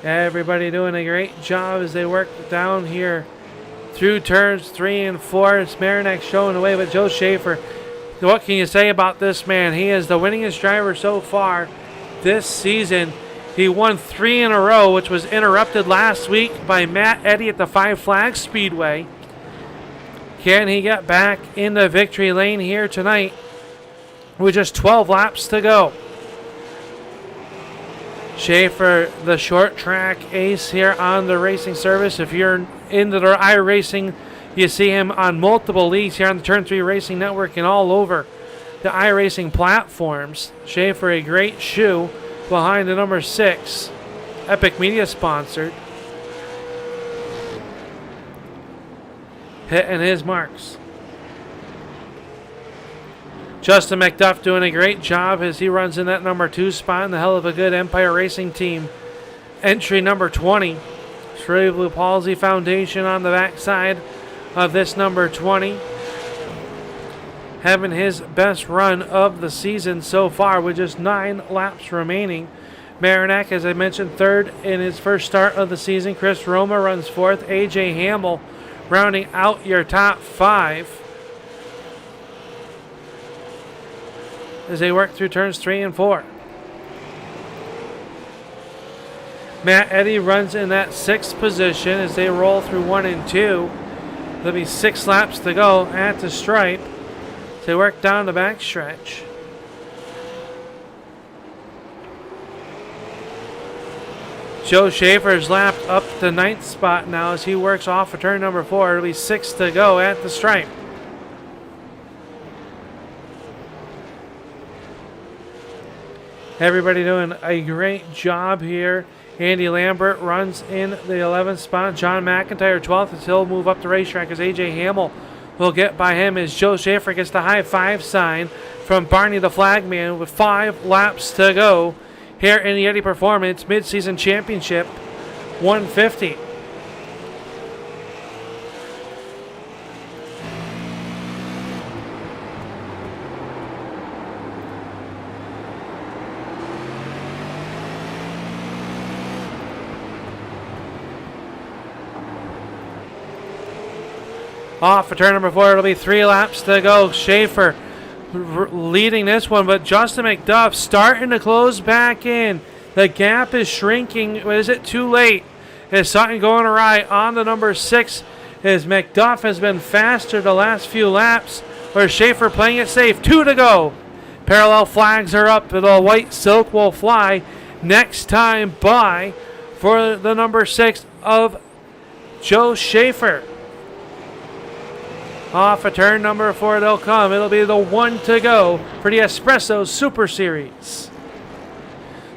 Speaker 1: Everybody doing a great job as they work down here through turns 3 and 4. It's Marinac showing the way, but Joe Schaefer, what can you say about this man? He is the winningest driver so far this season. He won 3 in a row, which was interrupted last week by Matt Eddy at the Five Flags Speedway. Can he get back in the victory lane here tonight with just 12 laps to go? Schaefer, the short track ace here on the racing service. If you're into the iRacing, you see him on multiple leagues here on the Turn 3 Racing Network and all over the iRacing platforms. Schaefer, a great shoe behind the number 6. Epic Media sponsored. Hitting his marks. Justin Mcduff doing a great job as he runs in that number 2 spot in the hell of a good Empire Racing team. Entry number 20. Cerebral Palsy Foundation on the backside of this number 20. Having his best run of the season so far with just 9 laps remaining. Marinak, as I mentioned, third in his first start of the season. Chris Roma runs fourth. AJ Hamill rounding out your top 5 as they work through turns 3 and 4. Matt Eddy runs in that 6th position as they roll through 1 and 2. There'll be 6 laps to go at the stripe as they work down the backstretch. Joe Schaefer's lapped up the 9th spot now as he works off of turn number 4. It'll be 6 to go at the stripe. Everybody doing a great job here. Andy Lambert runs in the 11th spot. John McIntyre 12th as he'll move up the racetrack as AJ Hamill will get by him as Joe Schaefer gets the high 5 sign from Barney the Flagman with 5 laps to go here in the Eddy Performance Midseason Championship 150. Off for turn number 4, it'll be 3 laps to go. Schaefer leading this one, but Justin Mcduff starting to close back in. The gap is shrinking. Is it too late? Is something going awry on the number 6 as Mcduff has been faster the last few laps, or Schaefer playing it safe. 2 to go. Parallel flags are up. The white silk will fly next time by for the number 6 of Joe Schaefer. Off of turn number 4 they'll come. It'll be the 1 to go for the Espresso Super Series.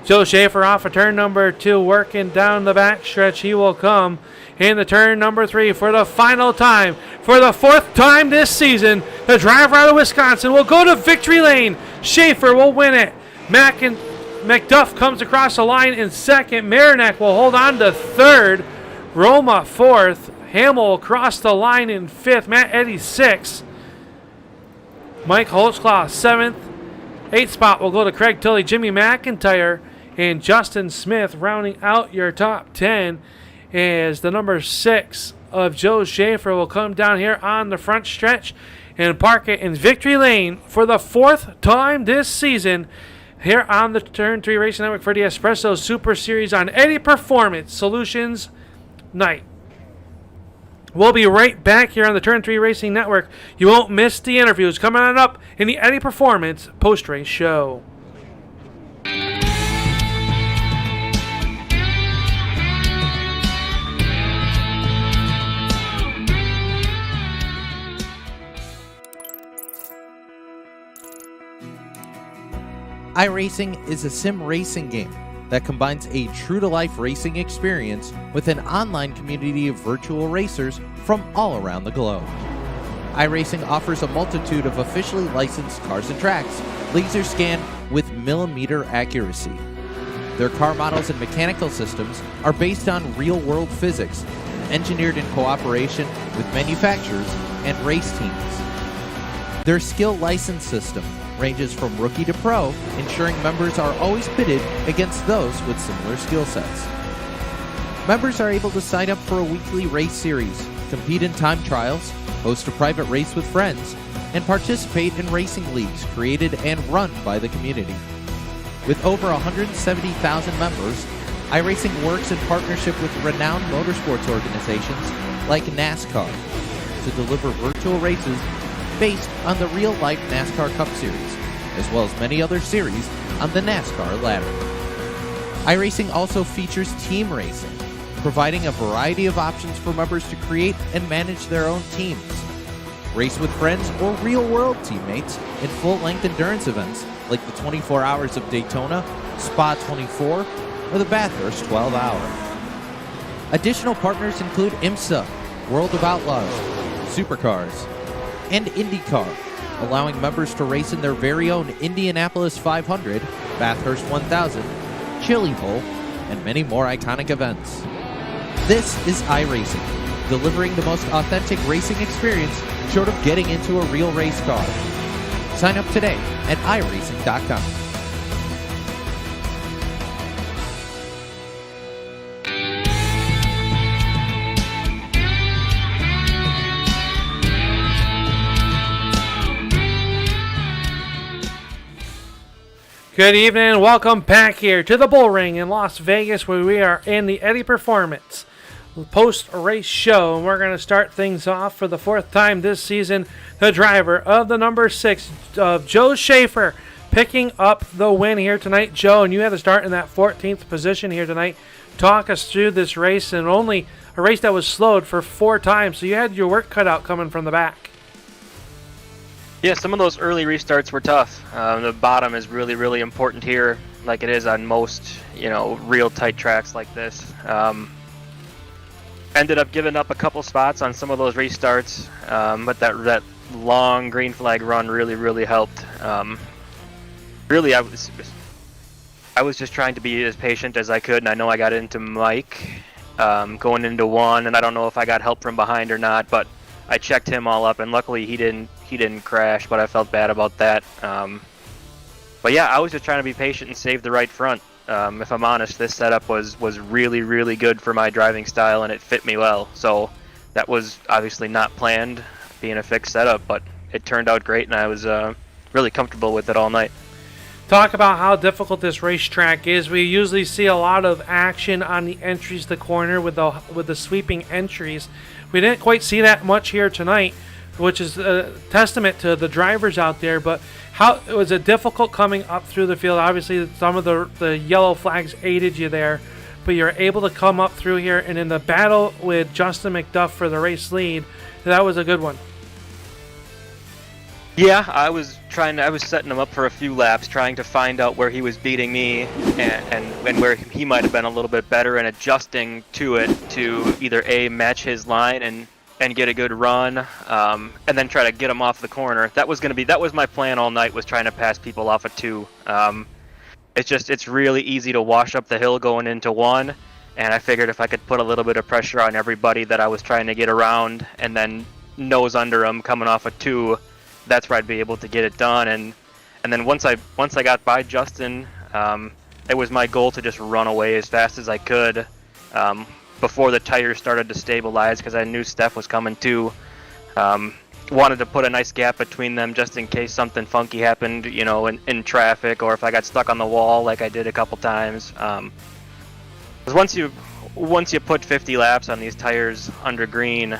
Speaker 1: Joe Schaefer off of turn number 2 working down the backstretch. He will come in the turn number 3 for the final time. For the 4th time this season, the driver out of Wisconsin will go to victory lane. Schaefer will win it. Mcduff comes across the line in 2nd. Marinak will hold on to 3rd. Roma 4th. Hamill across the line in 5th. Matt Eddy 6th. Mike Holtzclaw 7th. 8th spot will go to Craig Tilley, Jimmy McIntyre, and Justin Smith rounding out your top 10 as the number 6 of Joe Schaefer will come down here on the front stretch and park it in victory lane for the 4th time this season here on the Turn 3 Racing Network for the Espresso Super Series on Eddy Performance Solutions Night. We'll be right back here on the Turn 3 Racing Network. You won't miss the interviews coming on up in the Eddy Performance post-race show.
Speaker 2: iRacing is a sim racing game that combines a true-to-life racing experience with an online community of virtual racers from all around the globe. iRacing offers a multitude of officially licensed cars and tracks, laser scanned with millimeter accuracy. Their car models and mechanical systems are based on real-world physics, engineered in cooperation with manufacturers and race teams. Their skill license system ranges from rookie to pro, ensuring members are always pitted against those with similar skill sets. Members are able to sign up for a weekly race series, compete in time trials, host a private race with friends, and participate in racing leagues created and run by the community. With over 170,000 members, iRacing works in partnership with renowned motorsports organizations like NASCAR to deliver virtual races based on the real-life NASCAR Cup Series, as well as many other series on the NASCAR ladder. iRacing also features team racing, providing a variety of options for members to create and manage their own teams. Race with friends or real-world teammates in full-length endurance events like the 24 Hours of Daytona, Spa 24, or the Bathurst 12 Hour. Additional partners include IMSA, World of Outlaws, Supercars, and IndyCar, allowing members to race in their very own Indianapolis 500, Bathurst 1000, Chili Bowl, and many more iconic events. This is iRacing, delivering the most authentic racing experience short of getting into a real race car. Sign up today at iRacing.com.
Speaker 1: Good evening and welcome back here to the Bullring in Las Vegas, where we are in the Eddie Performance post-race show, and we're going to start things off for the fourth time this season. The driver of the number 6, Joe Schaefer, picking up the win here tonight. Joe, and you had to start in that 14th position here tonight. Talk us through this race, and only a race that was slowed for 4 times, so you had your work cut out coming from the back.
Speaker 3: Yeah, some of those early restarts were tough. The bottom is really, really important here, like it is on most, real tight tracks like this. Ended up giving up a couple spots on some of those restarts, but that long green flag run really, really helped. Really, I was just trying to be as patient as I could, and I know I got into Mike going into 1, and I don't know if I got help from behind or not, but I checked him all up, and luckily he didn't crash, but I felt bad about that. But yeah, I was just trying to be patient and save the right front. If I'm honest, this setup was really, really good for my driving style, and it fit me well. So that was obviously not planned, being a fixed setup, but it turned out great, and I was really comfortable with it all night.
Speaker 1: Talk about how difficult this racetrack is. We usually see a lot of action on the entries to the corner with the sweeping entries. We didn't quite see that much here tonight, which is a testament to the drivers out there. But how was it difficult coming up through the field? Obviously, some of the yellow flags aided you there, but you're able to come up through here. And in the battle with Justin Mcduff for the race lead, that was a good one.
Speaker 3: Yeah, I was setting him up for a few laps, trying to find out where he was beating me and where he might have been a little bit better, and adjusting to it to either A, match his line and get a good run, and then try to get him off the corner. That was my plan all night, was trying to pass people off at 2. It's really easy to wash up the hill going into 1, and I figured if I could put a little bit of pressure on everybody that I was trying to get around, and then nose under them coming off at 2, that's where I'd be able to get it done. And then once I got by Justin, it was my goal to just run away as fast as I could before the tires started to stabilize, because I knew Steph was coming too. Wanted to put a nice gap between them just in case something funky happened, in traffic, or if I got stuck on the wall like I did a couple times. Because once you put 50 laps on these tires under green,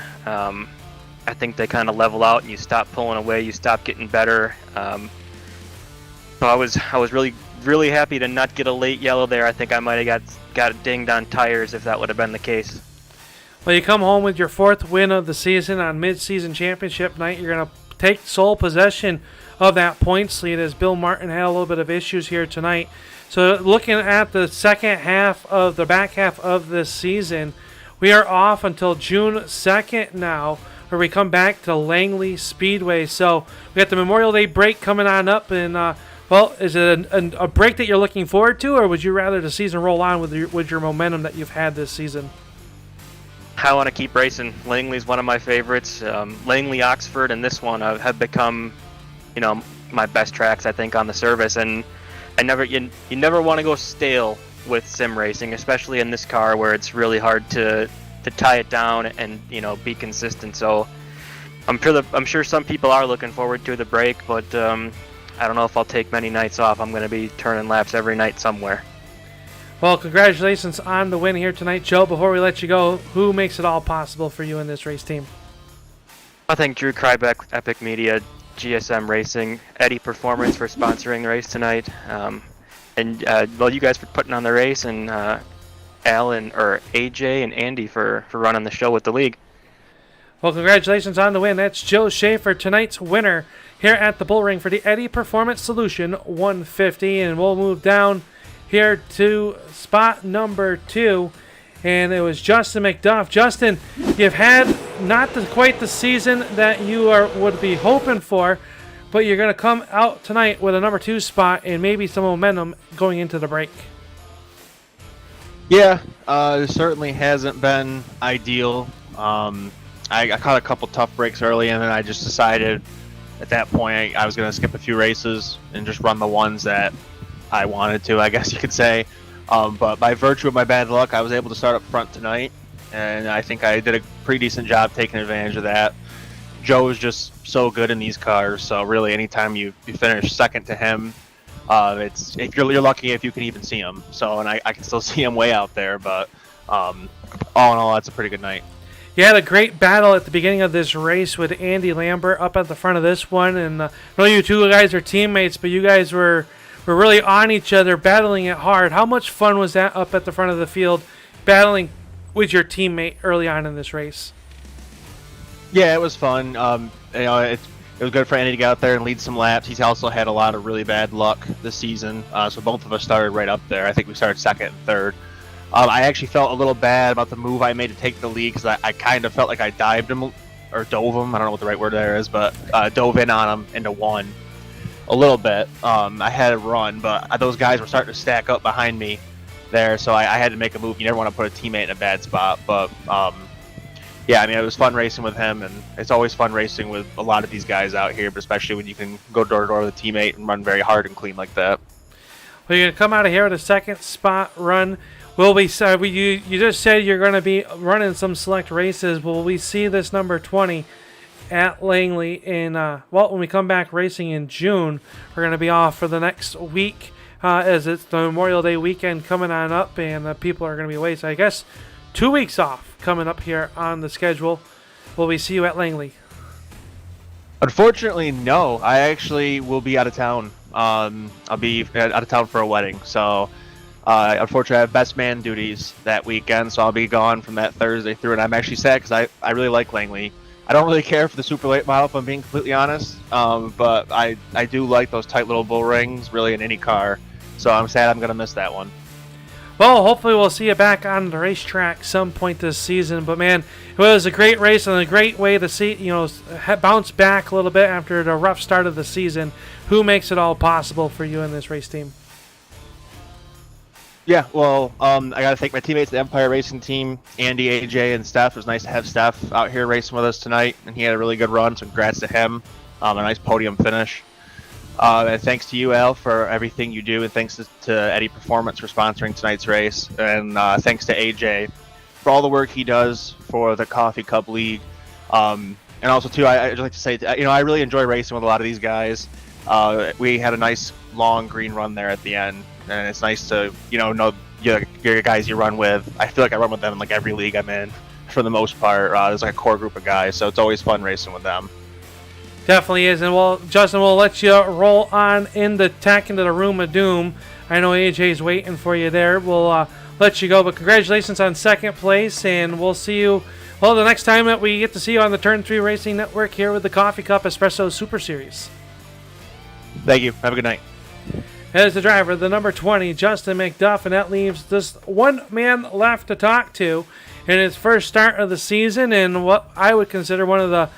Speaker 3: I think they kind of level out, and you stop pulling away, you stop getting better. So I was really, really happy to not get a late yellow there. I think I might have got dinged on tires if that would have been the case.
Speaker 1: Well, you come home with your 4th win of the season on Midseason Championship night. You're going to take sole possession of that points lead, as Bill Martin had a little bit of issues here tonight. So looking at the back half of this season, we are off until June 2nd now, where we come back to Langley Speedway. So we got the Memorial Day break coming on up, and is it a break that you're looking forward to, or would you rather the season roll on with your momentum that you've had this season?
Speaker 3: I want to keep racing. Langley's one of my favorites. Langley, Oxford, and this one have become, my best tracks, I think, on the service. And you never want to go stale with sim racing, especially in this car where it's really hard to tie it down and be consistent. So I'm sure some people are looking forward to the break, but I don't know if I'll take many nights off. I'm going to be turning laps every night somewhere.
Speaker 1: Well, congratulations on the win here tonight, Joe. Before we let you go, who makes it all possible for you in this race team?
Speaker 3: I thank Drew Krybeck, Epic Media, GSM Racing, Eddie Performance for sponsoring the race tonight, and you guys for putting on the race, and AJ and Andy for running the show with the league.
Speaker 1: Well, congratulations on the win. That's Joe Schaefer, tonight's winner here at the Bullring for the Eddie Performance Solution 150, and we'll move down here to spot number 2, and it was Justin Mcduff. Justin, you've had not quite the season that you would be hoping for, but you're going to come out tonight with a number 2 spot and maybe some momentum going into the break.
Speaker 4: Yeah, it certainly hasn't been ideal. I caught a couple tough breaks early, and then I just decided at that point I was going to skip a few races and just run the ones that I wanted to, I guess you could say. But by virtue of my bad luck, I was able to start up front tonight, and I think I did a pretty decent job taking advantage of that. Joe is just so good in these cars, so really anytime you finish second to him, you're lucky if you can even see him. So, and I can still see him way out there, but all in all, that's a pretty good night.
Speaker 1: You had a great battle at the beginning of this race with Andy Lambert up at the front of this one, and I know you two guys are teammates, but you guys were really on each other, battling it hard. How much fun was that up at the front of the field, battling with your teammate early on in this race?
Speaker 4: Yeah, it was fun. It was good for Andy to get out there and lead some laps. He's also had a lot of really bad luck this season, so both of us started right up there. I think we started second and third. I actually felt a little bad about the move I made to take the lead because I kind of felt like I dived him or dove him. I don't know what the right word there is, but dove in on him into one a little bit. I had a run, but those guys were starting to stack up behind me there, so I had to make a move. You never want to put a teammate in a bad spot, but yeah, I mean, it was fun racing with him, and it's always fun racing with a lot of these guys out here, but especially when you can go door to door with a teammate and run very hard and clean like that.
Speaker 1: Well, you're going to come out of here with a second spot run. Will we? You just said you're going to be running some select races. Will we see this number 20 at Langley when we come back racing in June? We're going to be off for the next week as it's the Memorial Day weekend coming on up, and people are going to be away. So I guess 2 weeks off coming up here on the schedule. Will we see you at Langley?
Speaker 4: Unfortunately, no. I actually will be out of town. I'll be out of town for a wedding, so unfortunately I have best man duties that weekend, so I'll be gone from that Thursday through, and I'm actually sad because I really like Langley. I don't really care for the super late model, if I'm being completely honest, but I do like those tight little bull rings really in any car, so I'm sad I'm going to miss that one.
Speaker 1: Well, hopefully we'll see you back on the racetrack some point this season. But, man, it was a great race and a great way to see, bounce back a little bit after the rough start of the season. Who makes it all possible for you in this race team?
Speaker 4: Yeah, well, I got to thank my teammates, the Empire Racing team, Andy, AJ, and Steph. It was nice to have Steph out here racing with us tonight, and he had a really good run, so congrats to him. A nice podium finish. And thanks to you, Al, for everything you do, and thanks to Eddie Performance for sponsoring tonight's race, and thanks to AJ for all the work he does for the Coffee Cup League. And also, too, I'd like to say, I really enjoy racing with a lot of these guys. We had a nice, long green run there at the end, and it's nice to, know your guys you run with. I feel like I run with them in, like, every league I'm in, for the most part. There's, like, a core group of guys, so it's always fun racing with them.
Speaker 1: Definitely is. And, well, Justin, we'll let you roll on into the room of doom. I know AJ's waiting for you there. We'll let you go. But congratulations on second place, and we'll see you, the next time that we get to see you on the Turn 3 Racing Network here with the Coffee Cup Espresso Super Series.
Speaker 4: Thank you. Have a good night.
Speaker 1: As the driver, the number 20, Justin Mcduff, and that leaves just one man left to talk to in his first start of the season, and what I would consider one of the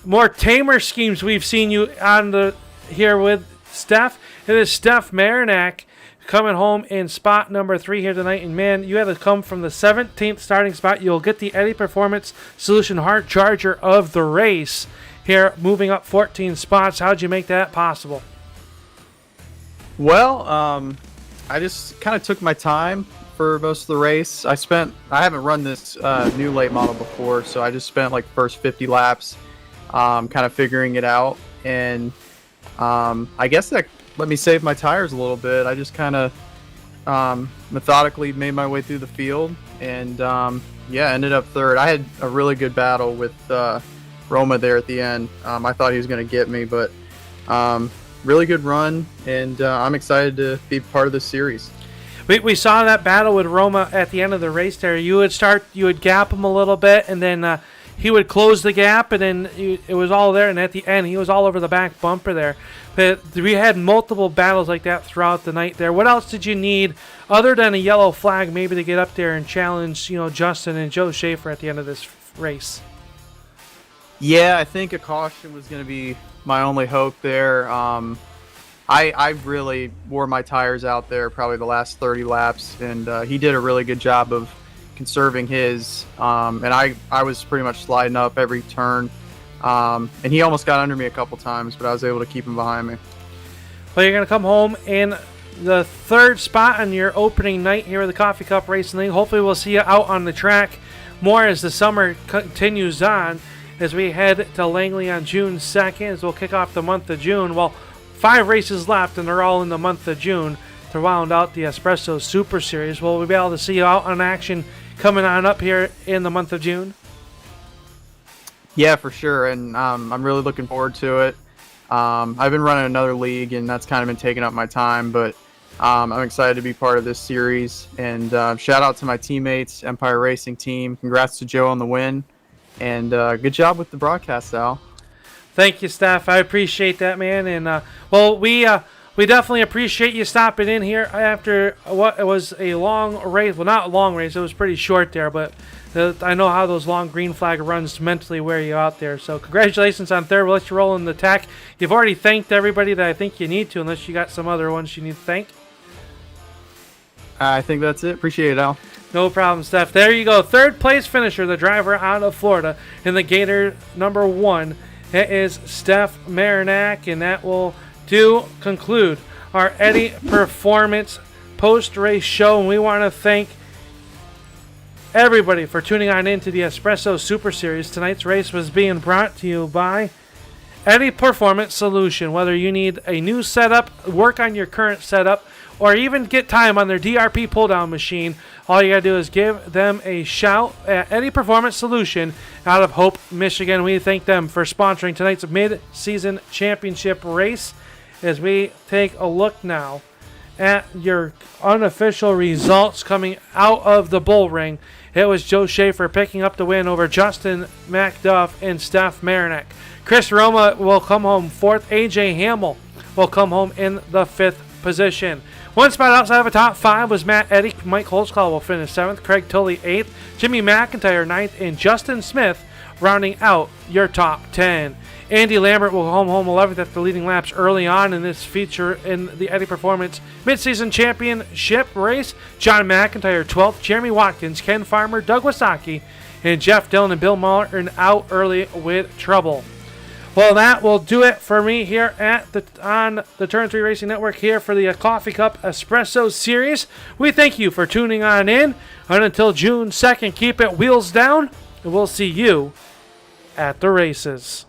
Speaker 1: more tamer schemes we've seen you on here with Steph. It is Steph Marinac coming home in spot number 3 here tonight. And, man, you had to come from the 17th starting spot. You'll get the Eddie Performance Solution Hard Charger of the race here, moving up 14 spots. How'd you make that possible?
Speaker 5: Well, I just kind of took my time for most of the race. I haven't run this new late model before, so I just spent like the first 50 laps kind of figuring it out, and I guess that let me save my tires a little bit. I just kind of methodically made my way through the field, and ended up third. I had a really good battle with Roma there at the end. I thought he was going to get me, but really good run, and I'm excited to be part of this series.
Speaker 1: We saw that battle with Roma at the end of the race there. You would gap him a little bit, and then he would close the gap, and then it was all there. And at the end, he was all over the back bumper there. But we had multiple battles like that throughout the night there. What else did you need other than a yellow flag maybe to get up there and challenge, Justin and Joe Schaefer at the end of this race?
Speaker 5: Yeah, I think a caution was going to be my only hope there. I really wore my tires out there probably the last 30 laps, and he did a really good job of conserving his. And I was pretty much sliding up every turn. And he almost got under me a couple times, but I was able to keep him behind me.
Speaker 1: Well, you're going to come home in the third spot on your opening night here at the Coffee Cup Racing League. Hopefully we'll see you out on the track more as the summer continues on, as we head to Langley on June 2nd, as we'll kick off the month of June. Well, 5 races left, and they're all in the month of June to round out the Espresso Super Series. Will we be able to see you out on action coming on up here in the month of June?
Speaker 5: Yeah, for sure, and I'm really looking forward to it. I've been running another league, and that's kind of been taking up my time, but I'm excited to be part of this series. And shout out to my teammates, Empire Racing Team. Congrats to Joe on the win, and good job with the broadcast, Al.
Speaker 1: Thank you, Steph. I appreciate that, man. And we definitely appreciate you stopping in here after what it was a long race. Well, not a long race. It was pretty short there, but I know how those long green flag runs mentally wear you out there. So congratulations on third. We'll let you roll in the tack. You've already thanked everybody that I think you need to, unless you got some other ones you need to thank.
Speaker 5: I think that's it. Appreciate it, Al.
Speaker 1: No problem, Steph. There you go. Third place finisher, the driver out of Florida in the Gator number 1. It is Steph Marinac, and that will conclude our Eddie Performance post-race show. And we want to thank everybody for tuning on into the Espresso Super Series. Tonight's race was being brought to you by Eddie Performance Solution. Whether you need a new setup, work on your current setup, or even get time on their DRP pull-down machine, all you got to do is give them a shout at Eddie Performance Solution out of Hope, Michigan. We thank them for sponsoring tonight's mid-season championship race. As we take a look now at your unofficial results coming out of the Bullring, it was Joe Schaefer picking up the win over Justin Mcduff and Steph Marinac. Chris Roma will come home 4th. AJ Hamill will come home in the 5th position. One spot outside of a top 5 was Matt Eddy. Mike Holtzclaw will finish 7th. Craig Tully 8th. Jimmy McIntyre 9th. And Justin Smith rounding out your top 10. Andy Lambert will come home 11th after leading laps early on in this feature in the Eddie Performance Midseason Championship race. John McIntyre 12th. Jeremy Watkins, Ken Farmer, Doug Wasaki, and Jeff Dillon and Bill Martin out early with trouble. Well, that will do it for me here on the Turn 3 Racing Network here for the Coffee Cup Espresso Series. We thank you for tuning on in. And until June 2nd, keep it wheels down, and we'll see you at the races.